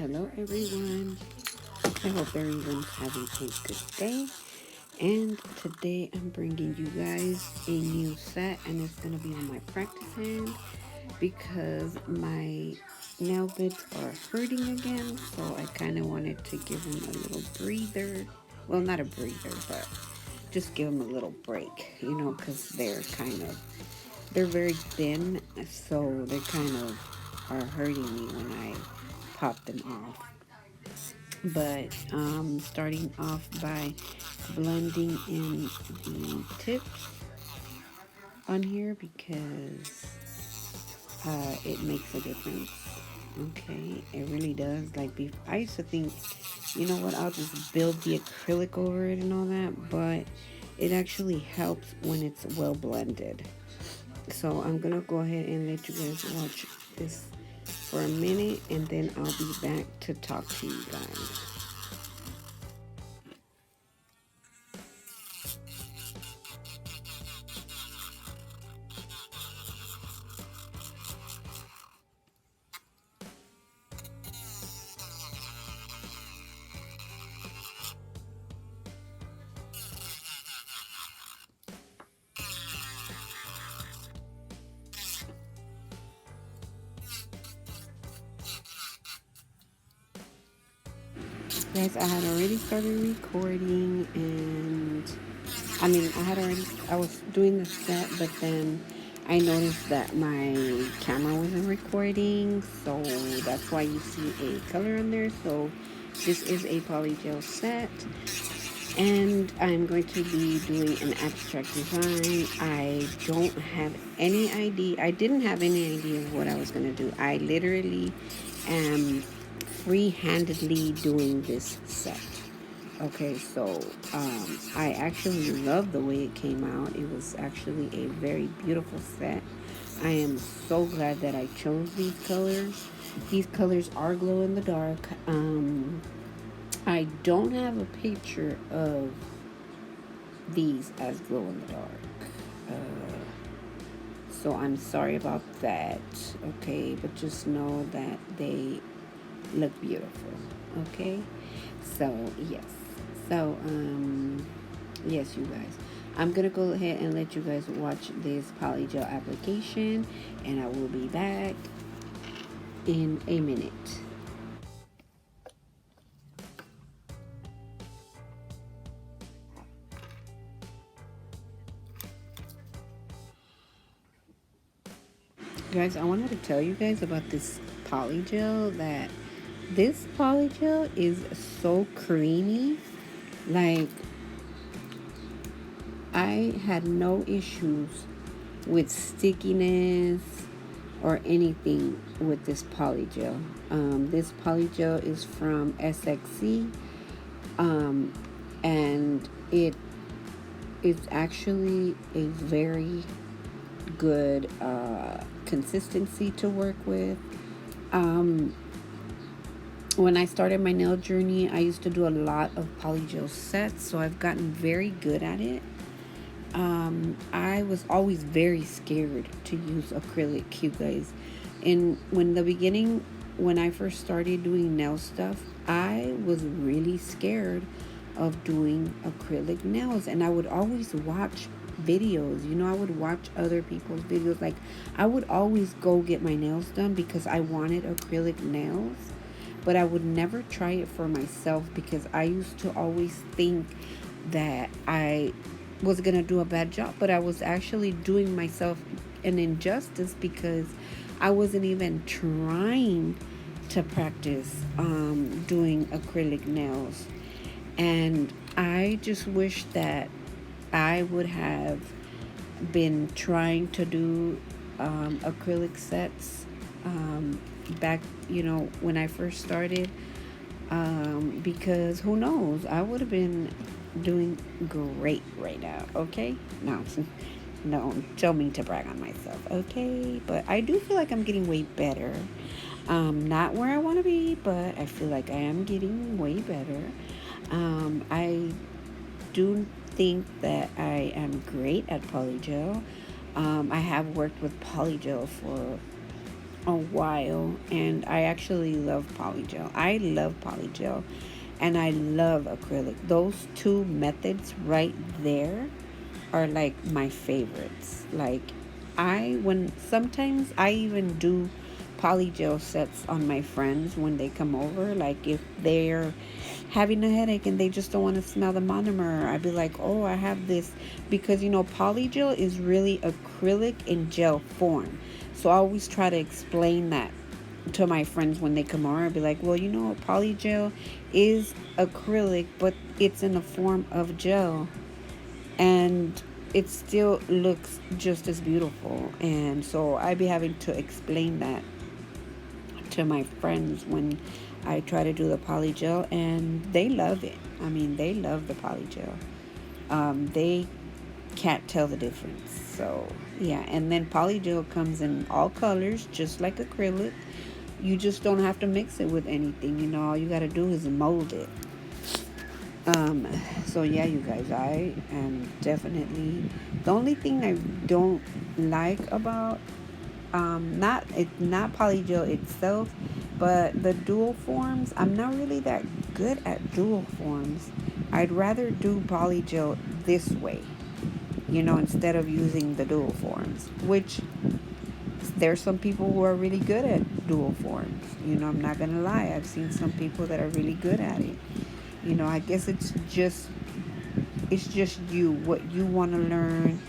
Hello everyone. I hope everyone's having a good day. And today I'm bringing you guys a new set, and it's going to be on my practice hand because my nail bits are hurting again. So I kind of wanted to give them a little breather. Well, not a breather, but just give them a little break, because they're very thin, so they kind of are hurting me when I pop them off. But starting off by blending in the tips on here because it makes a difference. Okay, it really does. I used to think, you know what, I'll just build the acrylic over it and all that, but it actually helps when it's well blended. So I'm gonna go ahead and let you guys watch this for a minute, and then I'll be back to talk to you guys. Guys, I had already started recording, and I was doing the set, but then I noticed that my camera wasn't recording, so that's why you see a color on there. So this is a polygel set, and I'm going to be doing an abstract design. I don't have any idea. I didn't have any idea of what I was going to do. I literally am free-handedly doing this set. Okay, so I actually love the way it came out. It was actually a very beautiful set. I am so glad that I chose these colors. These colors are glow in the dark. I don't have a picture of these as glow in the dark. So I'm sorry about that. Okay, but just know that they look beautiful. Okay, so yes. So yes, you guys. I'm gonna go ahead and let you guys watch this polygel application, and I will be back in a minute. Guys, I wanted to tell you guys about this polygel. That this polygel is so creamy. Like, I had no issues with stickiness or anything with this polygel. This polygel is from SXC, and it is actually a very good consistency to work with. When I started my nail journey, I used to do a lot of polygel sets, so I've gotten very good at it. I was always very scared to use acrylic, you guys. And when I first started doing nail stuff, I was really scared of doing acrylic nails, and I would always watch videos. I would watch other people's videos. Like, I would always go get my nails done because I wanted acrylic nails, but I would never try it for myself because I used to always think that I was gonna do a bad job, but I was actually doing myself an injustice because I wasn't even trying to practice doing acrylic nails. And I just wish that I would have been trying to do acrylic sets back, when I first started, because who knows, I would have been doing great right now. Okay, no, no, don't mean to brag on myself. Okay, but I do feel like I'm getting way better. Not where I want to be, but I feel like I am getting way better. I do think that I am great at polygel. I have worked with polygel for a while, and I actually love Polygel. I love Polygel, and I love acrylic. Those two methods right there are like my favorites. Like, when sometimes I even do polygel sets on my friends when they come over. Like, if they're having a headache and they just don't want to smell the monomer, I'd be like, oh, I have this, because polygel is really acrylic in gel form. So I always try to explain that to my friends when they come over. I'd be like, well, polygel is acrylic, but it's in the form of gel, and it still looks just as beautiful. And so I'd be having to explain that to my friends when I try to do the polygel, and they love it. I mean, they love the polygel. They can't tell the difference. So yeah, and then polygel comes in all colors, just like acrylic. You just don't have to mix it with anything. All you got to do is mold it. Um, so yeah, you guys, I am definitely, the only thing I don't like about not polygel itself, but the dual forms. I'm not really that good at dual forms. I'd rather do polygel this way, instead of using the dual forms, which there's some people who are really good at dual forms. I'm not gonna lie. I've seen some people that are really good at it. I guess it's just you, what you want to learn,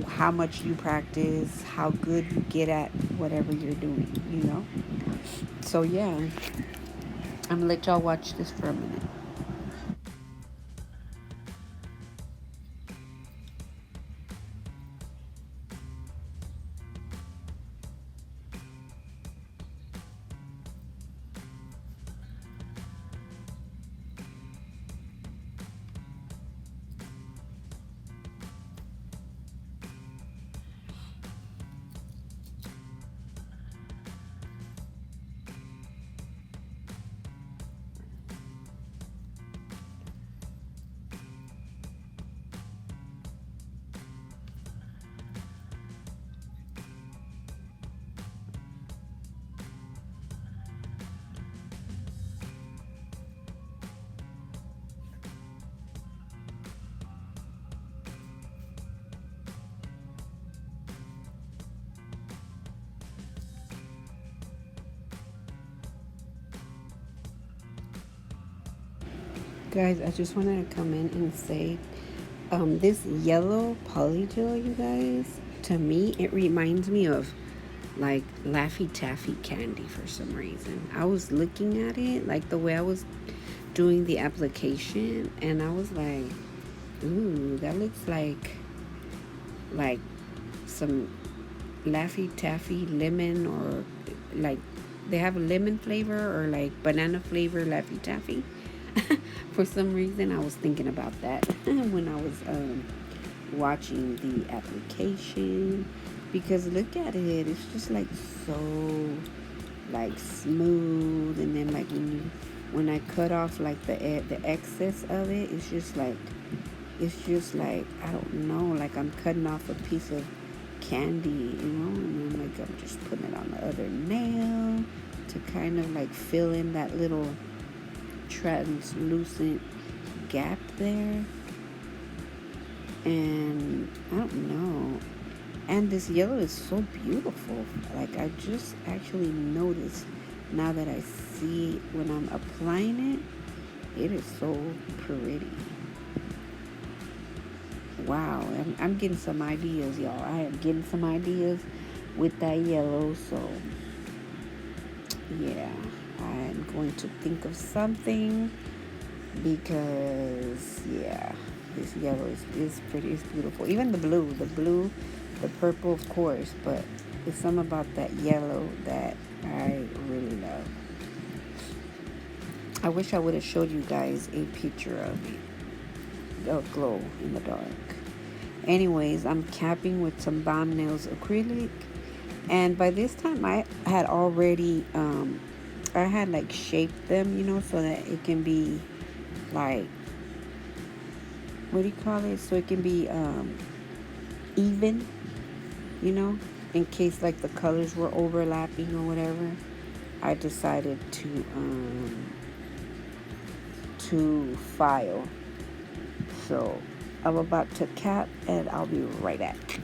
how much you practice, how good you get at whatever you're doing. So yeah, I'm gonna let y'all watch this for a minute. Guys, I just wanted to come in and say, this yellow polygel, you guys, to me, it reminds me of like Laffy Taffy candy for some reason. I was looking at it, like the way I was doing the application, and I was like, ooh, that looks like some Laffy Taffy lemon, or like they have a lemon flavor or like banana flavor Laffy Taffy. For some reason, I was thinking about that when I was watching the application, because look at it, it's just like so like smooth, and then like when I cut off like the excess of it, it's just like I don't know, like I'm cutting off a piece of candy, and then like I'm just putting it on the other nail to kind of like fill in that little translucent gap there. And I don't know, and this yellow is so beautiful. Like, I just actually noticed now that I see when I'm applying it, it is so pretty. Wow, I'm getting some ideas, y'all. I am getting some ideas with that yellow. So yeah, I'm going to think of something, because yeah, this yellow is pretty, it's beautiful. Even the blue, the purple, of course, but it's something about that yellow that I really love. I wish I would have showed you guys a picture of it, the glow in the dark. Anyways, I'm capping with some Bomb Nails acrylic, and by this time I had already I had like shaped them, so that it can be like, what do you call it? So it can be even, you know. in case like the colors were overlapping or whatever, I decided to file. So I'm about to cap and I'll be right back.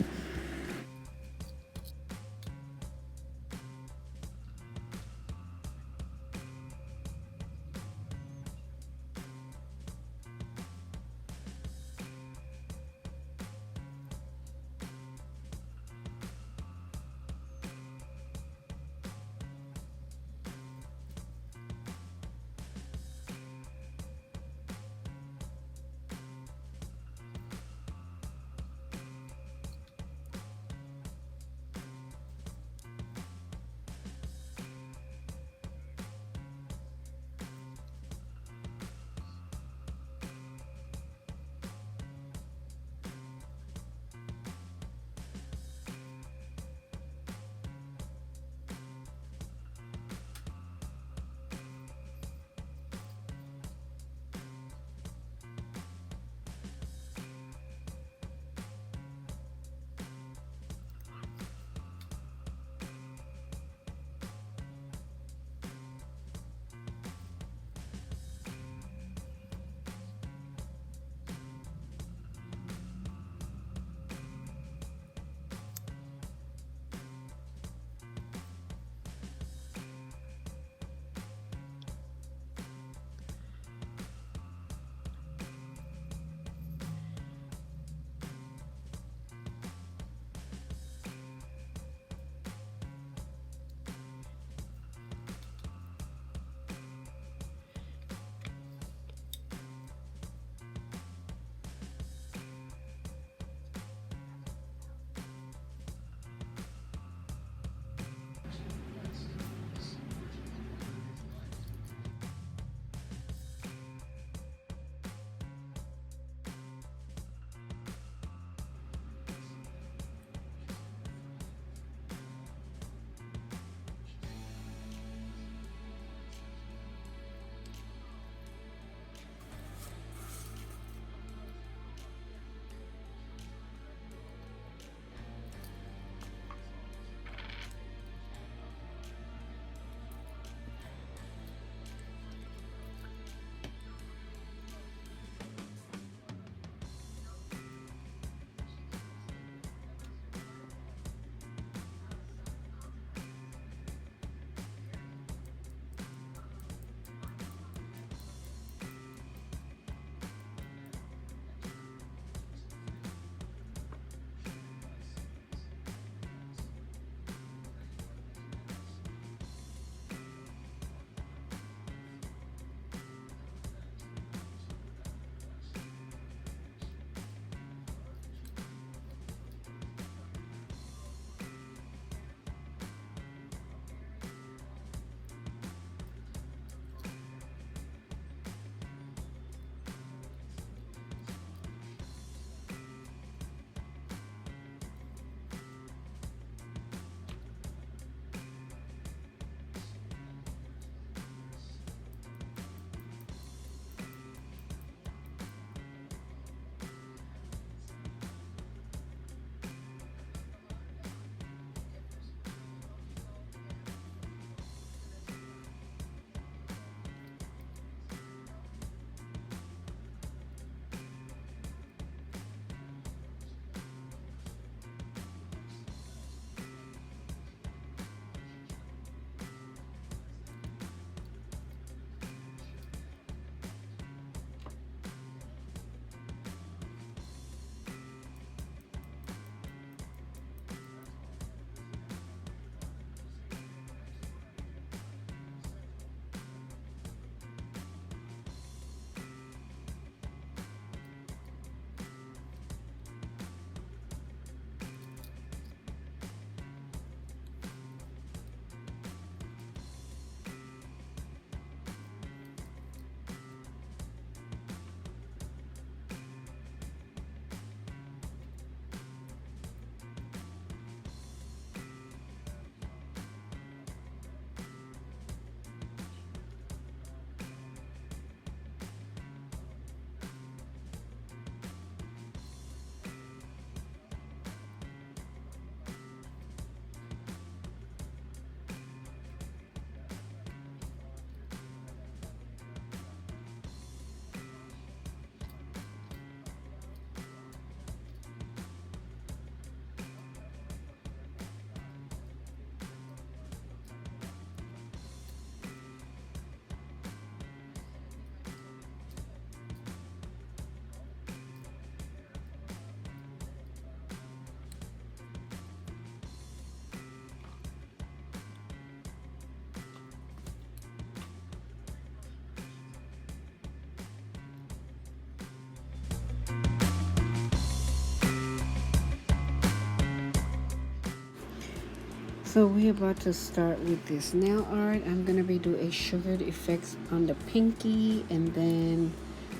So we're about to start with this nail art. I'm gonna be doing a sugared effects on the pinky, and then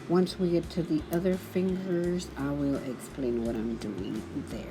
once we get to the other fingers, I will explain what I'm doing there.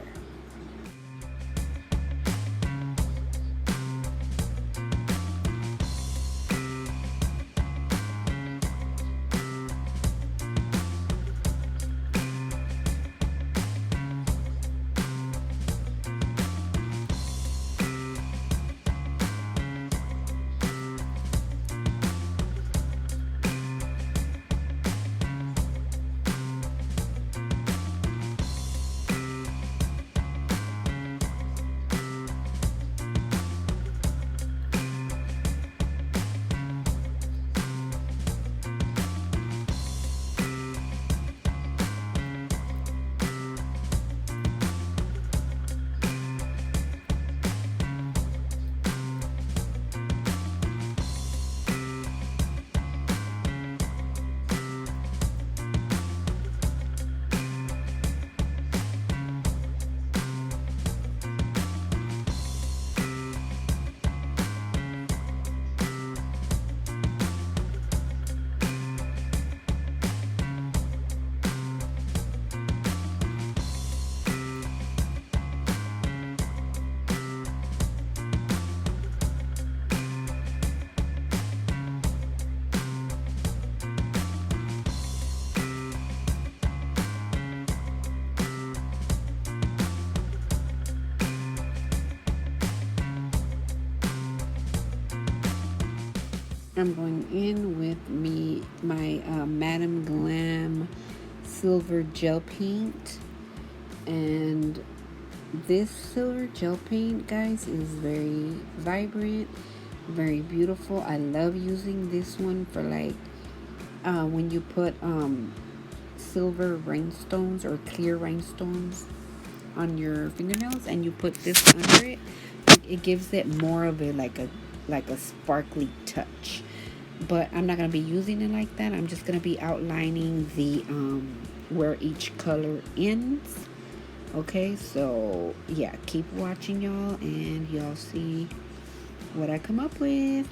I'm going in with my Madame Glam silver gel paint, and this silver gel paint, guys, is very vibrant, very beautiful. I love using this one for like when you put silver rhinestones or clear rhinestones on your fingernails and you put this under it. It gives it more of a like a sparkly touch. But I'm not gonna be using it like that. I'm just gonna be outlining the where each color ends. Okay, so yeah, keep watching, y'all, and y'all see what I come up with.